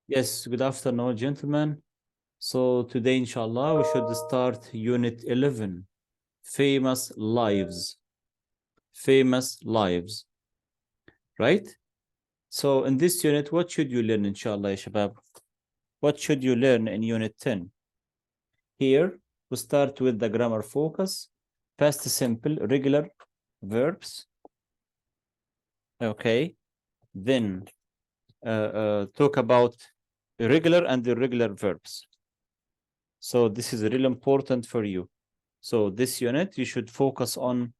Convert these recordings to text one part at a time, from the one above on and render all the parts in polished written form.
Yes, good afternoon, gentlemen. So today, inshallah, we should start Unit 11, Famous Lives. Famous Lives, right? So in this unit, what should you learn, inshallah, ya shabab? What should you learn in Unit 10? Here, we start with the grammar focus, past simple, regular verbs. Okay. Then talk about irregular and irregular verbs. So this is really important for you. So this unit, you should focus on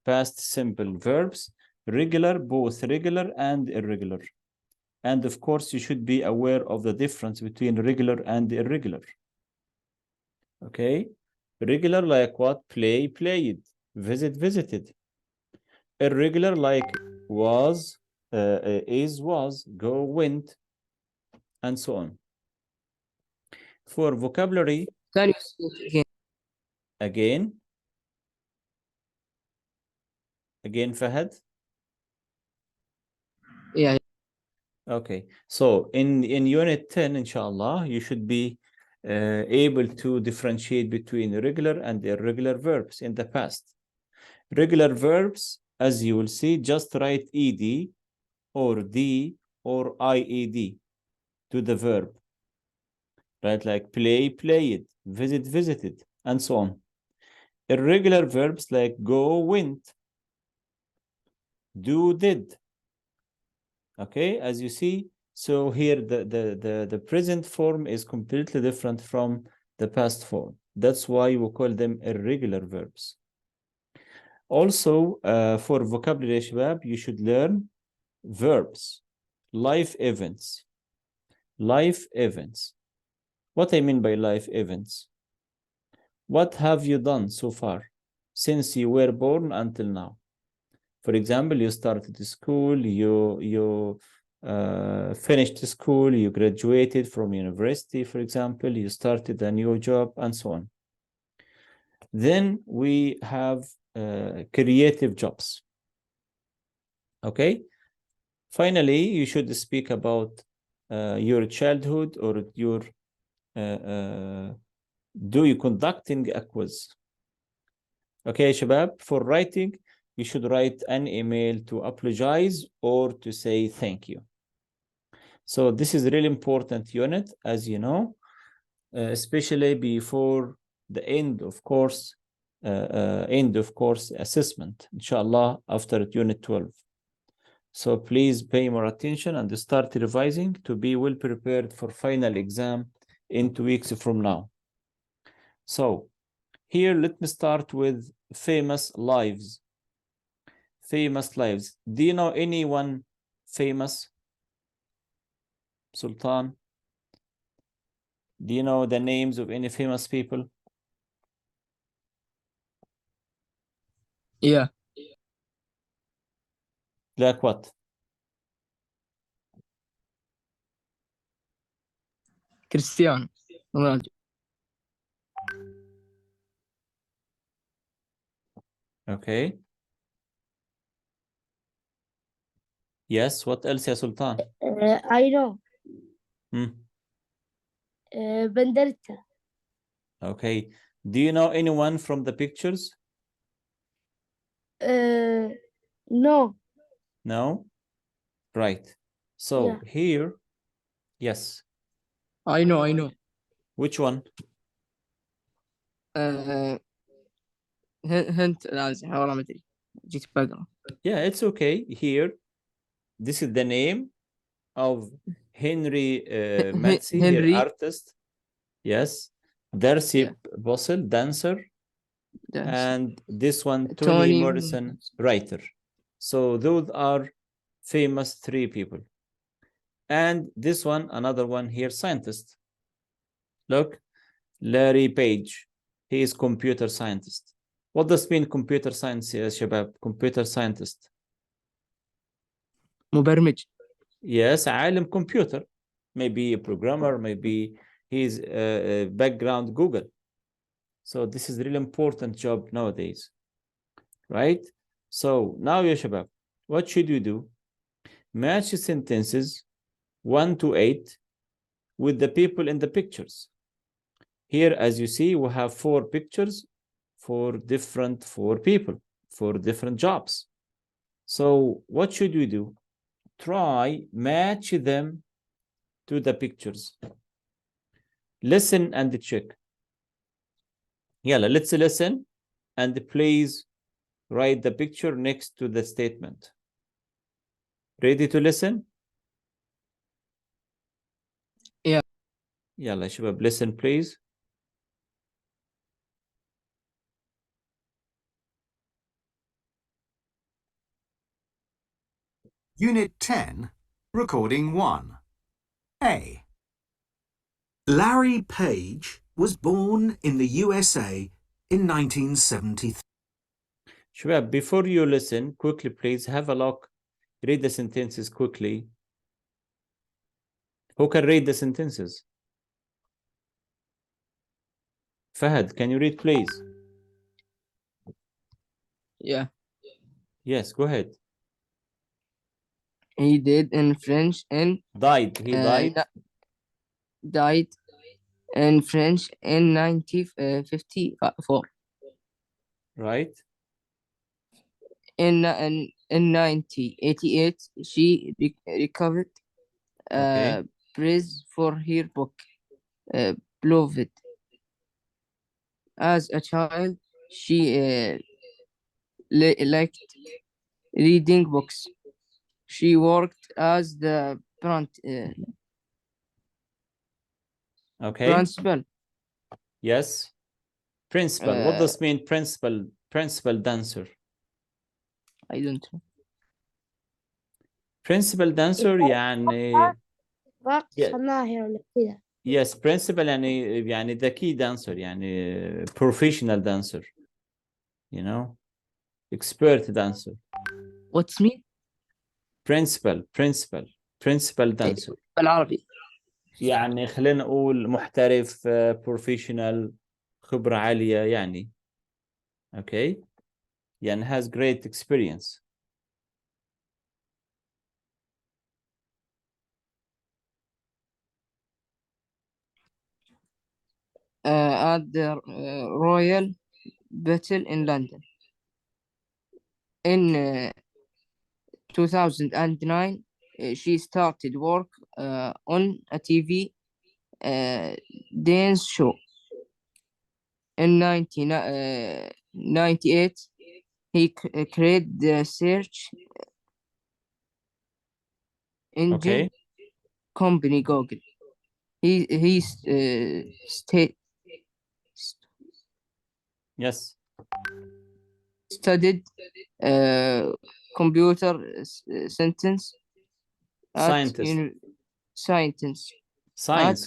past simple verbs, regular, both regular and irregular. And of course, you should be aware of the difference between regular and irregular. Okay? Regular like what? Play, played. Visit, visited. Irregular like was, is, was, go, went, and so on. For vocabulary, Can you speak again? again, Fahad. Yeah. Okay, so in Unit 10, inshallah, you should be able to differentiate between regular and irregular verbs in the past. Regular verbs, as you will see, just write ed or d or ied to the verb, right? Like play, played, visit, visited, and so on. Irregular verbs like go, went, do, did. Okay, as you see, so here the present form is completely different from the past form. That's why we call them irregular verbs. Also, for vocabulary, shabab, you should learn verbs, life events. Life events. What I mean by life events? What have you done so far since you were born until now? For example, you started school, you finished school, you graduated from university, for example, you started a new job, and so on. Then we have creative jobs. Okay. Finally, you should speak about your childhood or your do you conducting a quiz. Okay, Shabab, for writing, you should write an email to apologize or to say thank you. So this is a really important unit, as you know, especially before the end of course assessment, inshallah, after unit 12. So please pay more attention and start revising to be well prepared for final exam in 2 weeks from now. So here, let me start with famous lives. Famous lives. Do you know anyone famous? Sultan? Do you know the names of any famous people? Yeah. Like what? Cristiano Ronaldo. Okay. Yes, what else, ya Sultan? I know. Hmm. Benderita. Okay. Do you know anyone from the pictures? No. No? Right. So Yeah. here, yes. I know. Which one? هنت لازم والله ما ادري جيت بقرا. Yeah, it's okay. Here, this is the name of Henry Matzi, here Henry. artist. Yes. Darcy Yeah. Bossel, dancer. That's And this one, Toni Tony Morrison, writer. So those are famous 3 people. And this one, another one here, scientist. Look, Larry Page. He is computer scientist. What does mean computer science, يا شباب? Computer scientist. مبرمج. Yes, عالم computer. Maybe a programmer, maybe he's background Google. So this is a really important job nowadays, right? So now, ya shabab, what should you do? Match sentences 1 to 8 with the people in the pictures. Here, as you see, we have 4 pictures for people, for different jobs. So what should we do? Try match them to the pictures. Listen and check. Yalla, let's listen and please write the picture next to the statement. Ready to listen? Yeah. Yalla, Shabab, listen please. Unit 10, Recording 1. A. Larry Page was born in the USA in 1973. Shabab, before you listen, quickly please have a look. Read the sentences quickly. Who can read the sentences? Fahad, can you read please? Yeah. Yes, go ahead. He did in French and Died. He died. died in French in 1954. Right. In 1988, she recovered Okay. praise for her book, Beloved. As a child, she liked reading books. She worked as the Okay. principal. Yes. Principal. What does mean principal? Principal dancer. I don't know. Principal dancer يعني رقص Yeah. ناهر ولا كذا. yes principal يعني the key dancer يعني professional dancer, you know, expert dancer. What's mean? principal dancer بالعربي. يعني خلينا نقول محترف, professional, خبرة عالية يعني. okay, يعني has great experience. At the Royal Battle in London. In 2009, she started work on a TV dance show. In 1998, he created the search engine okay. company Google. He yes. studied computer science at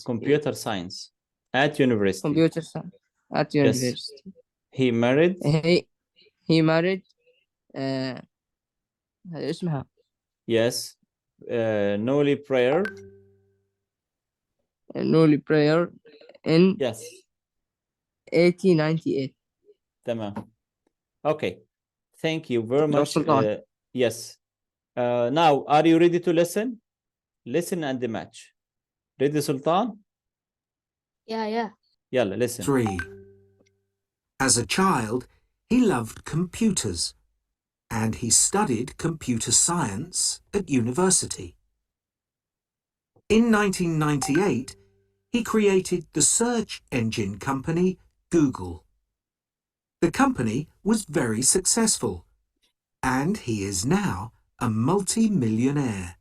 computer science at university. computer science at university. Yes. He married. He married اسمها yes. Noli prayer. Noli prayer in yes. 1898. تمام. Okay. Thank you very much. Sultan. Yes. Now, are you ready to listen? Listen and match. Ready, Sultan? Yeah. Yalla, listen. 3. As a child, he loved computers, and he studied computer science at university. In 1998, he created the search engine company Google. The company was very successful, and he is now a multi-millionaire.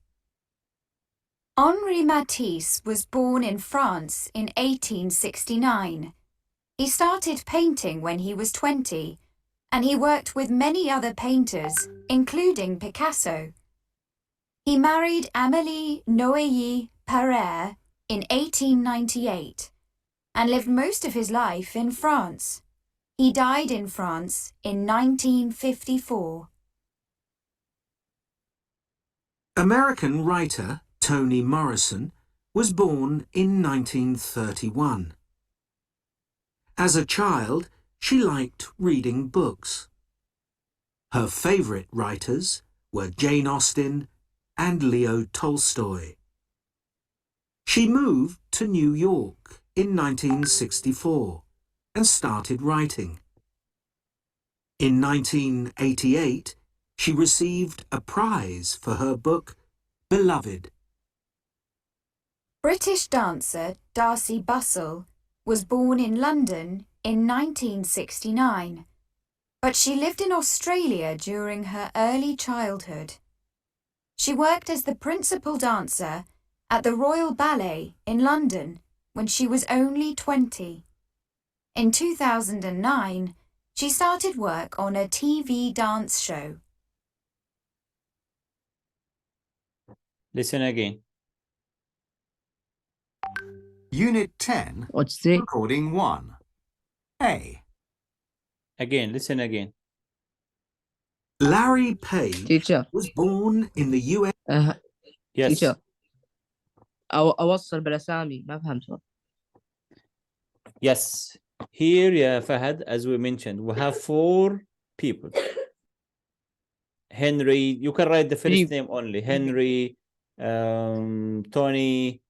Henri Matisse was born in France in 1869. He started painting when he was 20, and he worked with many other painters, including Picasso. He married Amélie Noailly Paré in 1898 and lived most of his life in France. He died in France in 1954. American writer Toni Morrison was born in 1931. As a child, she liked reading books. Her favorite writers were Jane Austen and Leo Tolstoy. She moved to New York in 1964 and started writing. In 1988, she received a prize for her book, Beloved. British dancer Darcy Bussell was born in London in 1969, but she lived in Australia during her early childhood. She worked as the principal dancer at the Royal Ballet in London when she was only 20. In 2009, she started work on a TV dance show. Listen again. Unit 10, What's the Recording 1. A. Again, listen again. Larry Page teacher? was born in the US. Yes. teacher. أوصل بالأسامي ما فهمت. Yes. Here, yeah, Fahad, as we mentioned, we have 4 people. Henry, you can write the first name only. Henry, Tony,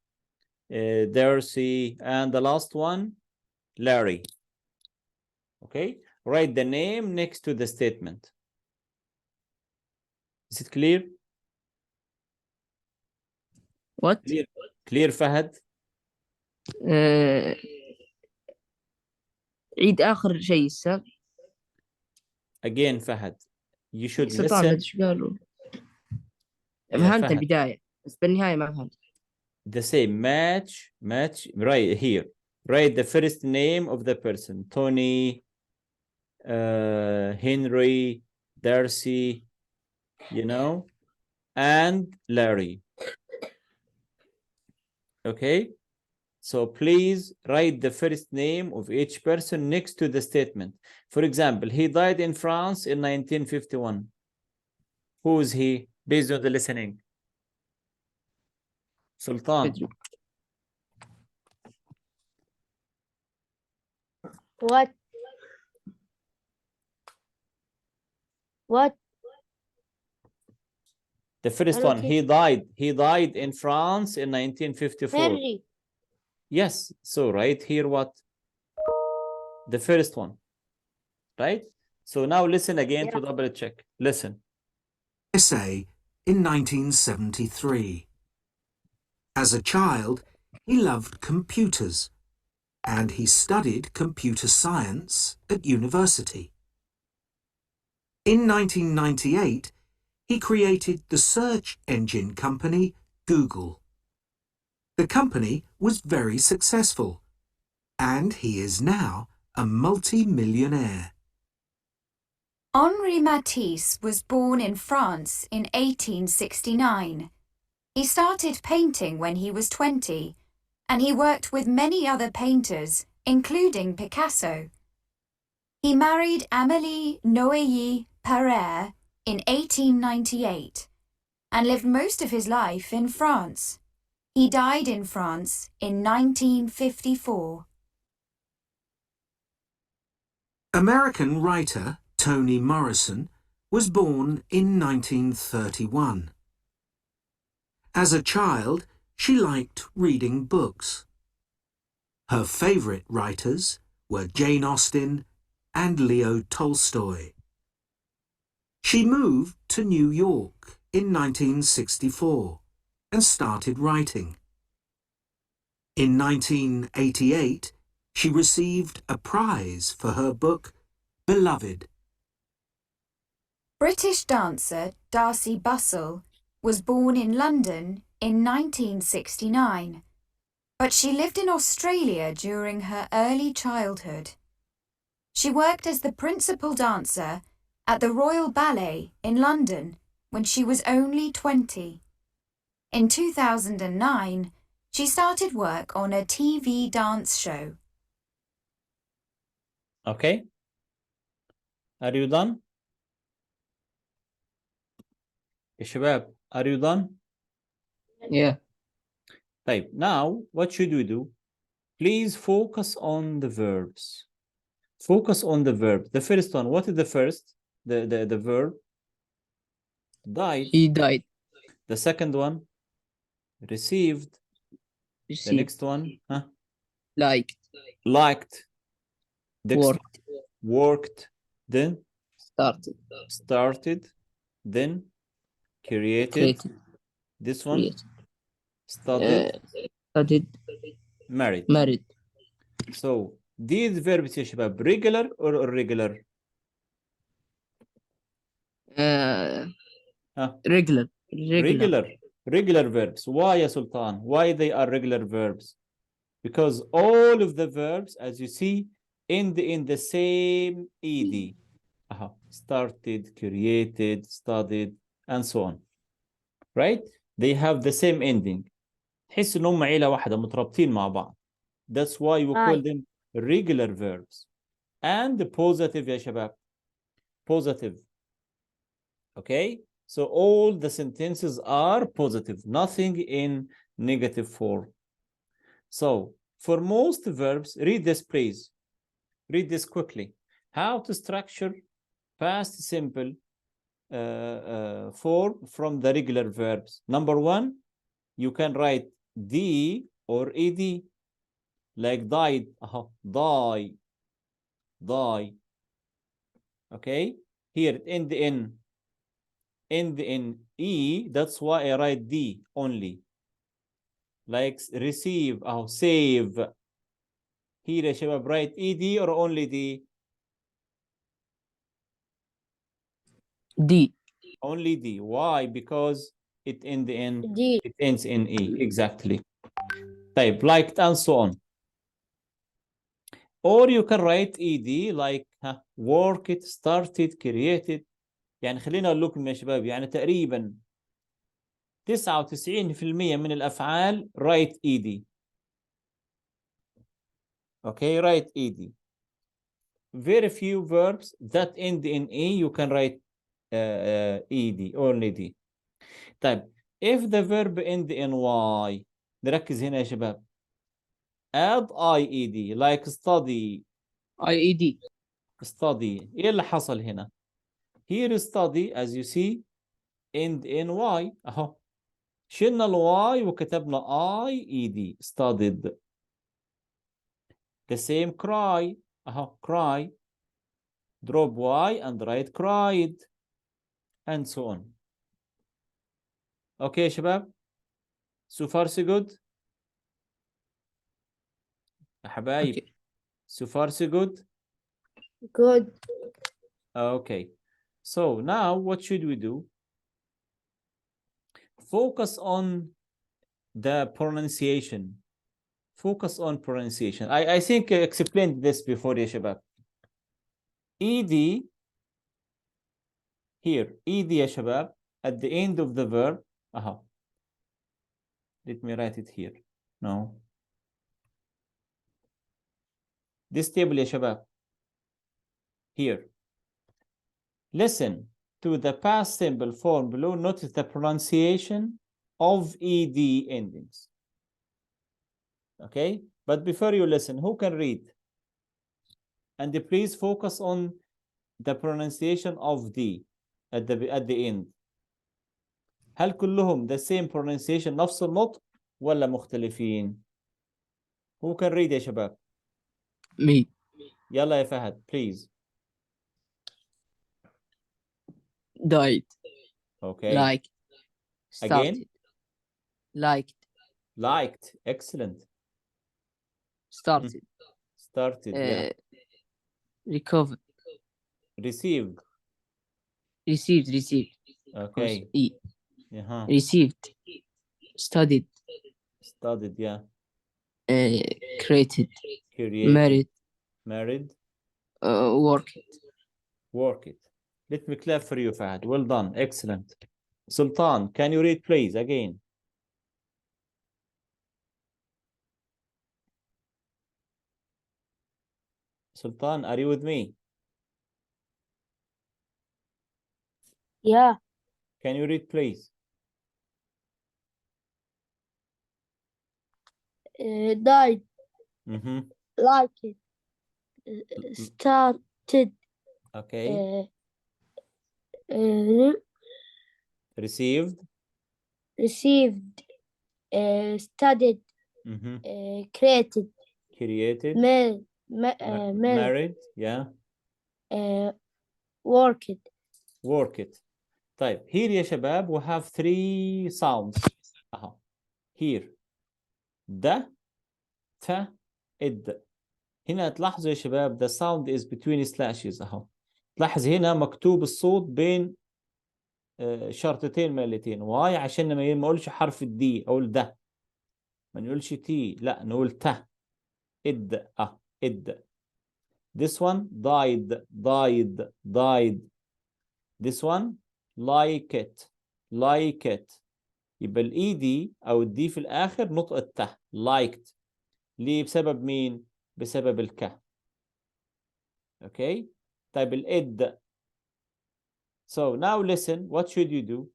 Darcy, and the last one, Larry. Okay? Write the name next to the statement. Is it clear? What? Clear, Fahad? عيد آخر شيء السر. Again, Fahad, you should سلطان ما listen. أدري إيش قالوا. يا فهمت فهد. البداية بس بالنهاية ما فهمت. The same match, right here. Write the first name of the person. Tony, Henry, Darcy, you know, and Larry. Okay? So please write the first name of each person next to the statement. For example, he died in France in 1951. Who is he? Based on the listening. Sultan. What? What? The first Hello, one, he died in France in 1954. Henry. Yes, so right here what? The first one, right? So now listen again to double check. Listen. USA in 1973. As a child, he loved computers and he studied computer science at university. In 1998, he created the search engine company Google. The company was very successful, and he is now a multi-millionaire. Henri Matisse was born in France in 1869. He started painting when he was 20, and he worked with many other painters, including Picasso. He married Amélie Noailly Pereire in 1898 and lived most of his life in France. He died in France in 1954. American writer Toni Morrison was born in 1931. As a child, she liked reading books. Her favourite writers were Jane Austen and Leo Tolstoy. She moved to New York in 1964 and started writing. In 1988, she received a prize for her book, Beloved. British dancer Darcy Bussell was born in London in 1969, but she lived in Australia during her early childhood. She worked as the principal dancer at the Royal Ballet in London when she was only 20. In 2009, she started work on a TV dance show. Okay. Are you done? يا شباب, are you done? Yeah. طيب, now what should we do? Please focus on the verbs. Focus on the verb. The first one, what is the first? The verb? Died. He died. The second one, received. The received, next one, huh? liked, Liked. Next one, worked, worked. Then started, started. Then created. created, This one, created, studied, studied, married. married, So these verbs يا شباب regular or irregular? regular, Regular verbs. Why يا Sultan? Why they are regular verbs? Because all of the verbs, as you see, end in the same ed. Started, created, studied, and so on. Right? They have the same ending. تحس ان هم عيله واحده مترابطين مع بعض. That's why we call Right. them regular verbs. And the positive يا شباب. Positive. Okay? So all the sentences are positive, nothing in negative form. So for most verbs, read this please. Read this quickly. How to structure past simple form from the regular verbs. Number one, you can write D or ED, like died, die, die. Okay? Here, in the in E, that's why I write D only. Like receive, save. Here يا شباب write ED or only D? D, Only D. Why? Because it in the end, D. it ends in E. Exactly. Type liked and so on. Or you can write ED like worked, started, created. يعني خلينا أقول لكم يا شباب يعني تقريبا 99% من الأفعال write ED. Okay, write ED. Very few verbs that end in E you can write ED, only D. طيب, if the verb end in Y, نركز هنا يا شباب. add IED like study. IED, study. ايه اللي حصل هنا؟ Here study as you see end in Y. اهو. شلنا الواي وكتبنا IED studied. The same cry. اهو cry. Drop Y and write cried. And so on. Okay شباب. So far so good. يا حبايب. Okay. So far so good. Good. Okay. So now what should we do? Focus on the pronunciation. Focus on pronunciation. I think I explained this before يا شباب. ED here. ED يا شباب at the end of the verb. Let me write it here. No. This table يا شباب. Here. Listen to the past simple form below. Notice the pronunciation of ED endings. Okay? But before you listen, who can read? And please focus on the pronunciation of D at the end. هل كلهم the same pronunciation نفس النطق ولا مختلفين؟ Who can read يا شباب؟ Me, يلا يا فهد please. died, Okay. liked, started, Again? liked, Liked. Excellent. started, Started. Yeah. recovered, Received. received, Okay. E, Yeah. received, studied, Studied. Yeah. created, Created. married, Married. worked. Work it. Let me clap for you, Fahad. Well done. Excellent. Sultan, can you read, please, again? Sultan, are you with me? Yeah. Can you read, please? Died. Mm-hmm. Like it. Started. Okay. Received. Received. Studied. created created married married yeah worked worked. طيب here يا شباب we have 3 sounds اهو here ده ت اد. هنا تلاحظوا يا شباب the sound is between slashes اهو. تلاحظ هنا مكتوب الصوت بين شرطتين مالتين. واي عشان ما نقولش حرف الدي اقول ده، ما نقولش تي، لا نقول ت اد اد. this one died. this one like it. يبقى الاي دي او الدي في الاخر نطق الته liked. ليه؟ بسبب مين؟ بسبب الك. اوكي طيب الاد. so now listen, what should you do?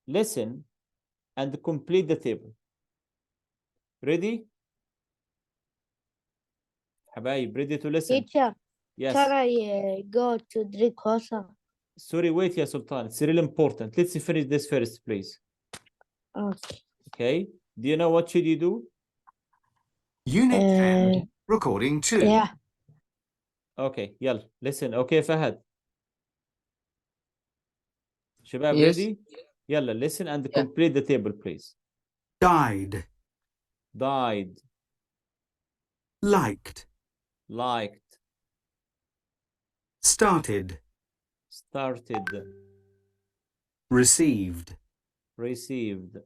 listen and complete the table. ready حبايب؟ ready to listen? teacher yes. can I go to drink water? sorry wait يا سلطان, it's really important. let's finish this first please. Okay. okay do you know what should you do? Unit 10, recording 2. Yeah. okay يلا listen. okay فهد شباب Yes. ready؟ يلا listen and Yeah. complete the table please. died, liked, liked, started, received, received,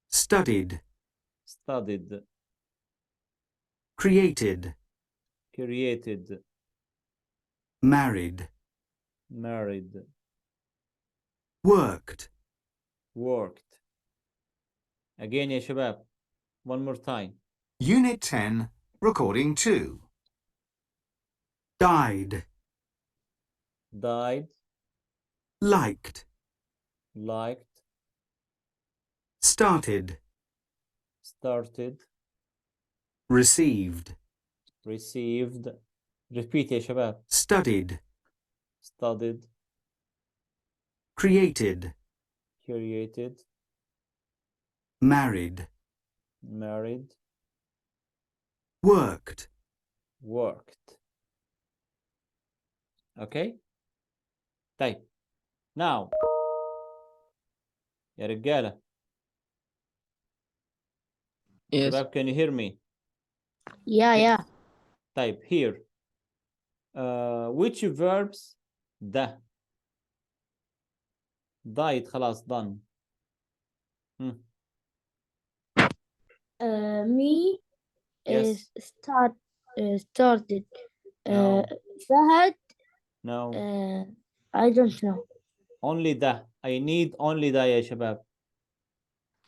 studied, created, created, married, worked, again يا شباب one more time. Unit 10, recording 2. died, liked, liked, started, received, received. repeat يا شباب. studied, created, married, worked, okay طيب now يا رجالة Yes. شباب can you hear me? Yeah. طيب here which verbs ده died خلاص done. Me yes started. no Fahad, no I don't know. only ده. I need only ده يا شباب.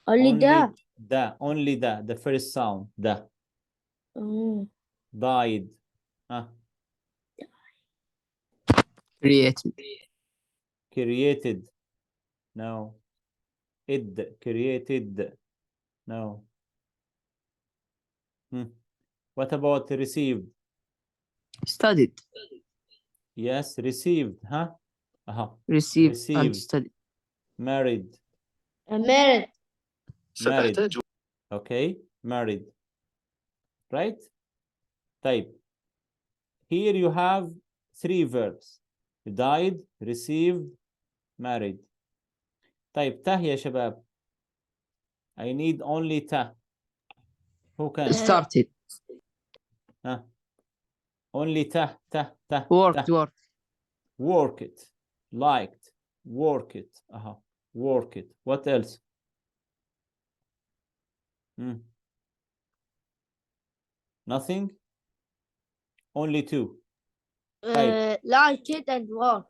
Only that. ده only ده the first sound ده died. created no. created no. what about received? Studied. yes received Received and received. studied. married Married. okay married right. طيب here you have 3 verbs died, received, married. طيب ته يا شباب. I need only ته. who can? Started. only ته. Worked. work it, liked, work it. work it. what else? nothing. only 2. Like it and work.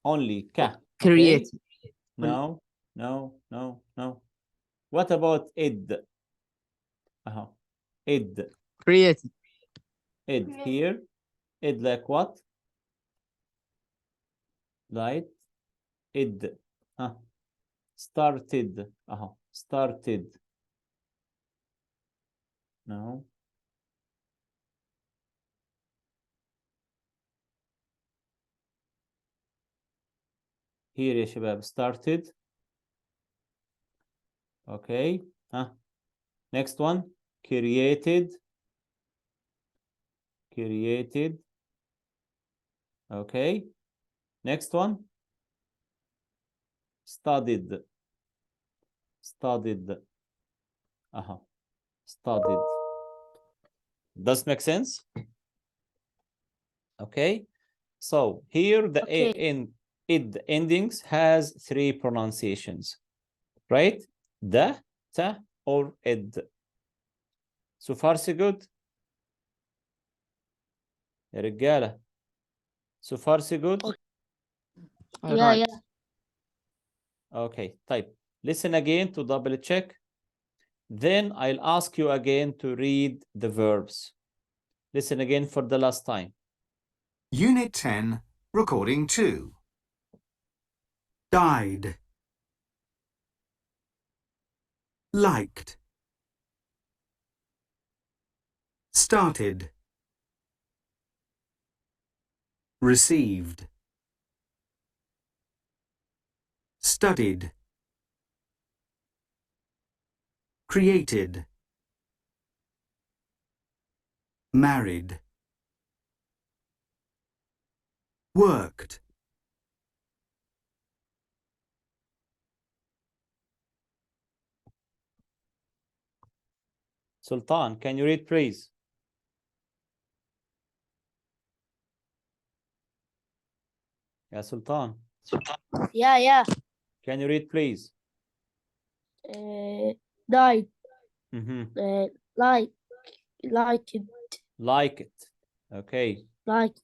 only ka. Created. Okay? no. what about id? id. Created. id here. id like what? like id. started. started. no. here يا شباب started. okay Next one, created. Okay. Next one, studied. Studied. Does make sense? Okay. So here the Okay. id endings has 3 pronunciations, right? The, ta, or id. So far so good. يا رجالة. So far so good. Yeah, Right. yeah. Okay, type. Listen again to double check. Then I'll ask you again to read the verbs. Listen again for the last time. Unit 10, Recording 2. Died. Liked. Started. Received. Studied. Created. Married. Worked. Sultan, can you read, please? Yeah, Sultan. Yeah, yeah. Can you read, please? Died. Mm-hmm. Like it. Like it. Okay. Like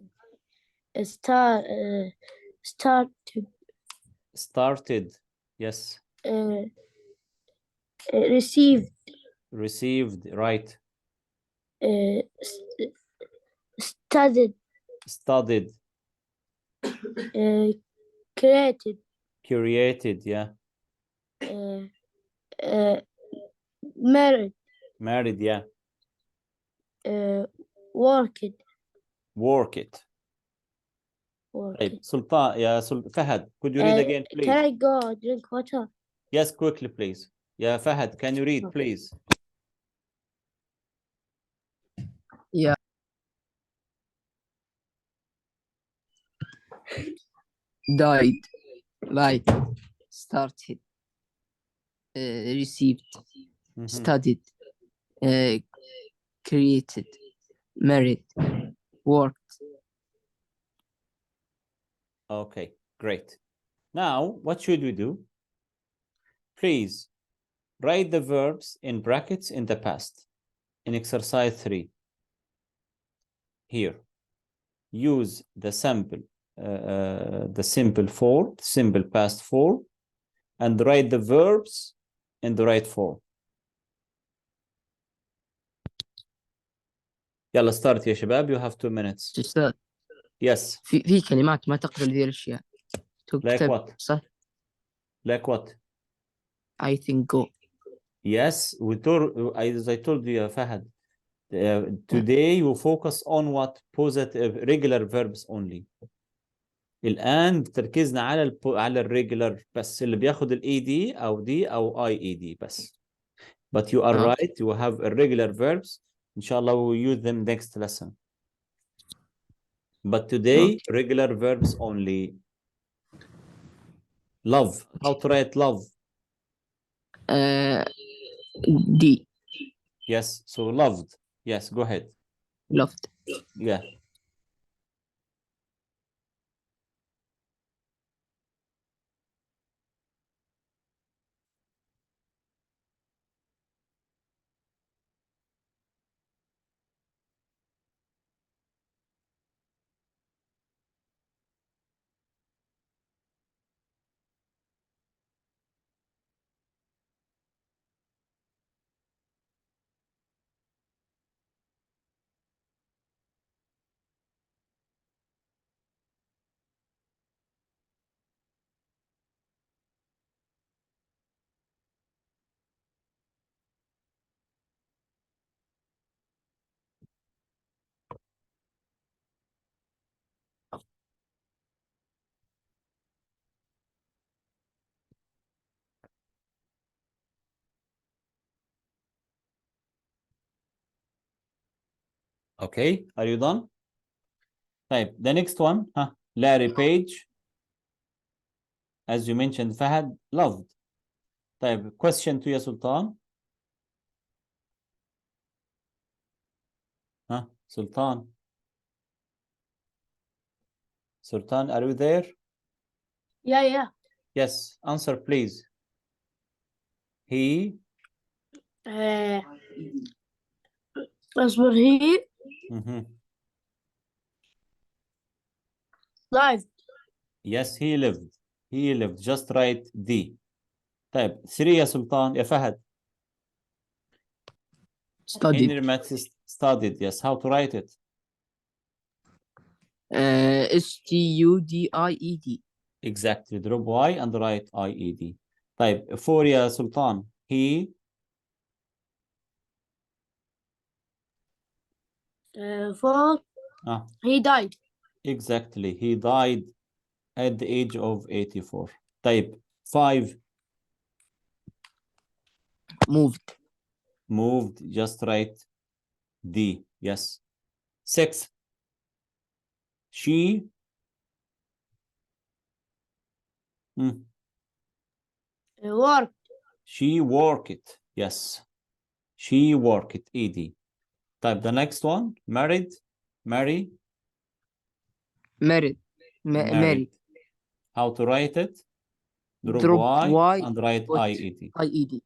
started. Started. Yes. Received. Received. Right. Studied. Studied. Created. Created. Yeah. Married. Married. Yeah. Worked. Work it. Worked. طيب Sultan, yeah, Fahad, could you read again, please? Can I go drink water? Yes, quickly, please. Yeah, Fahad, can you read, please? Yeah. Died. Like. Started. Received. Mhm. Studied. Created. Married. Worked. Okay, great. Now, what should we do? Please write the verbs in brackets in the past in exercise 3. Here, use the simple form, simple past form, and write the verbs in the right form. يلا start يا شباب, you have 2 minutes. أستاذ Yes, في كلمات ما تقبل ذي الأشياء like تكتب what? صح. Like what? I think go. Yes, as I told you, Fahad, today you focus on what? Positive, regular verbs only. الآن تركيزنا على الريجولار بس اللي بياخد الاي دي او دي او اي اي دي بس. But you are right, you have irregular verbs. Inshallah, we will use them next lesson. But today, regular verbs only. Love. How to write love? D. Yes, so loved. Yes, go ahead. Loved. Yeah. Okay, are you done? طيب, the next one, Larry Page, as you mentioned, Fahad, loved. طيب, question to you, Sultan. Sultan. Sultan, are you there? Yeah. Yes, answer please. He. أصبر he Mhm. lived. Yes, he lived. He lived. Just write D. طيب, 3 يا سلطان, يا فهد. studied. Henry Matisse studied. Yes, how to write it? studied. Exactly. Drop Y and write IED. طيب, 4 يا سلطان. He. For he died. Exactly. He died at the age of 84. طيب, 5. Moved. Just write D. Yes. 6. She. Worked. She worked. Yes. She worked. ED. Type the next one. Married. Marry. Married. Married. How to write it? Drop Y and write IED. IED.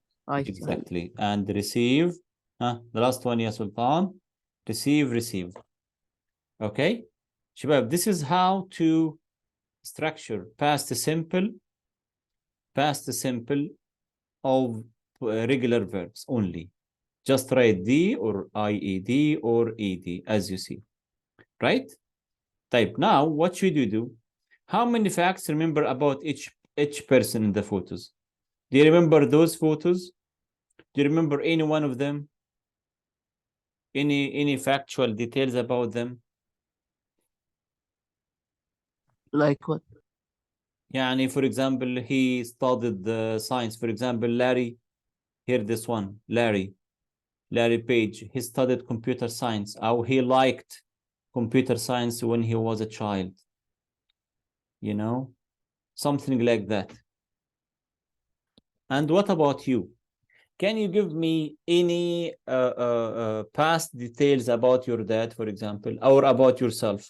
Exactly. And receive. The last one, ya Sultan. Receive. Okay. Shabab, this is how to structure past simple of regular verbs only. Just write D or IED or ED as you see. Right? Type. Now, what should you do? How many facts remember about each person in the photos? Do you remember those photos? Do you remember any one of them? Any factual details about them? Like what? Yani, for example, he studied science. For example, Larry, here this one, Larry Page, he studied computer science. Or he liked computer science when he was a child. You know, something like that. And what about you? Can you give me any past details about your dad, for example, or about yourself?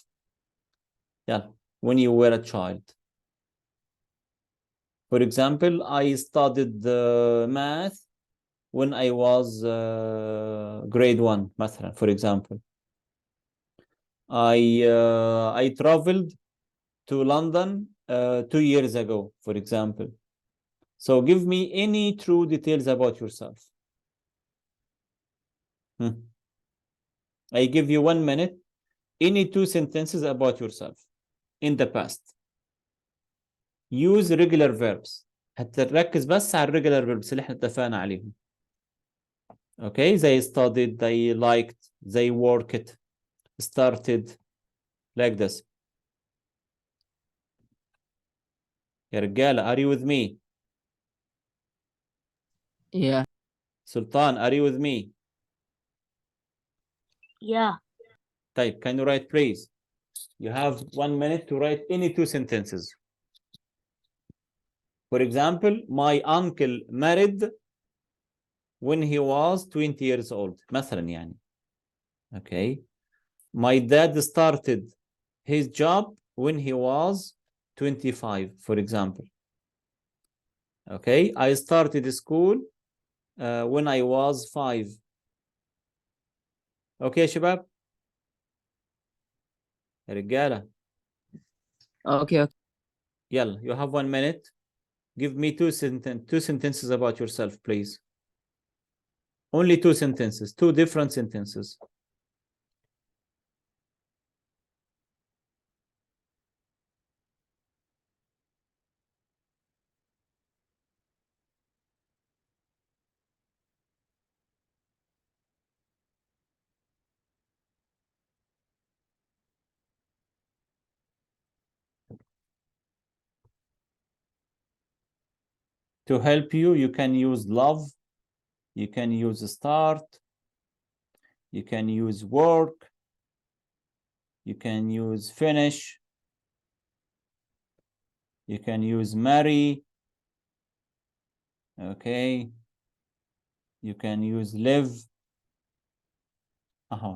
Yeah, when you were a child. For example, I studied math when I was grade 1, مثلا, for example. I traveled to London 2 years ago, for example. So give me any true details about yourself. I give you 1 minute. Any 2 sentences about yourself in the past. Use regular verbs. هتركز بس على regular verbs اللي احنا اتفقنا عليهم. Okay, they studied, they liked, they worked, started, like this. يا رجالة, are you with me? Yeah. Sultan, are you with me? Yeah. Type, can you write please? You have 1 minute to write any 2 sentences. For example, my uncle married when he was 20 years old. مثلا يعني. Okay. My dad started his job when he was 25, for example. Okay. I started school when I was 5. Okay, شباب. يا رجالة. Okay. يلا, you have 1 minute. Give me 2 sentences about yourself, please. Only 2 sentences, 2 different sentences. To help you, you can use love, you can use start, you can use work, You can use finish. You can use marry. Okay. You can use live.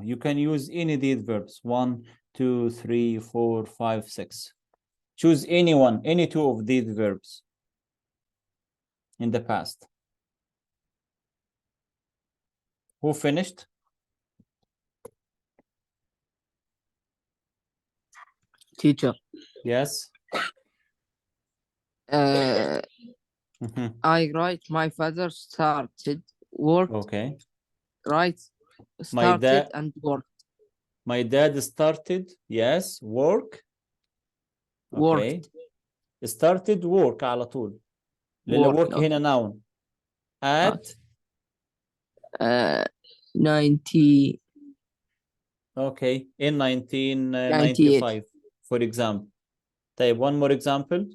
You can use any of these verbs. 1, 2, 3, 4, 5, 6. Choose anyone, any two of these verbs in the past. Who finished? Teacher. Yes. I write my father started work. Okay. Right. My Started and worked. My dad started, yes, work. Okay. Worked. Started work على طول. لأن Work, work هنا noun. At 90. Okay, in 1995, for example. طيب, one more example.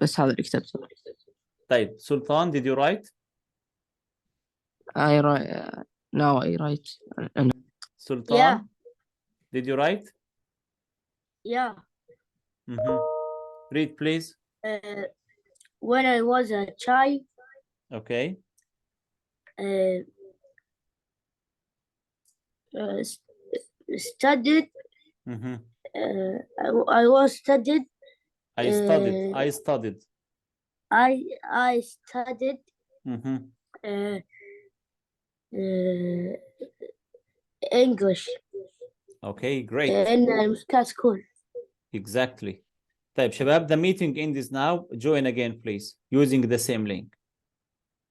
بس هذا اللي كتبته. طيب, Sultan, did you write? I write. Now I write. Sultan, Yeah. did you write? Yeah. Read, please. When I was a child, Okay. Studied. I was studied. I studied. I studied. I studied. English. Okay, great. In school. Exactly. طيب, شباب, the meeting ends now. Join again, please, using the same link.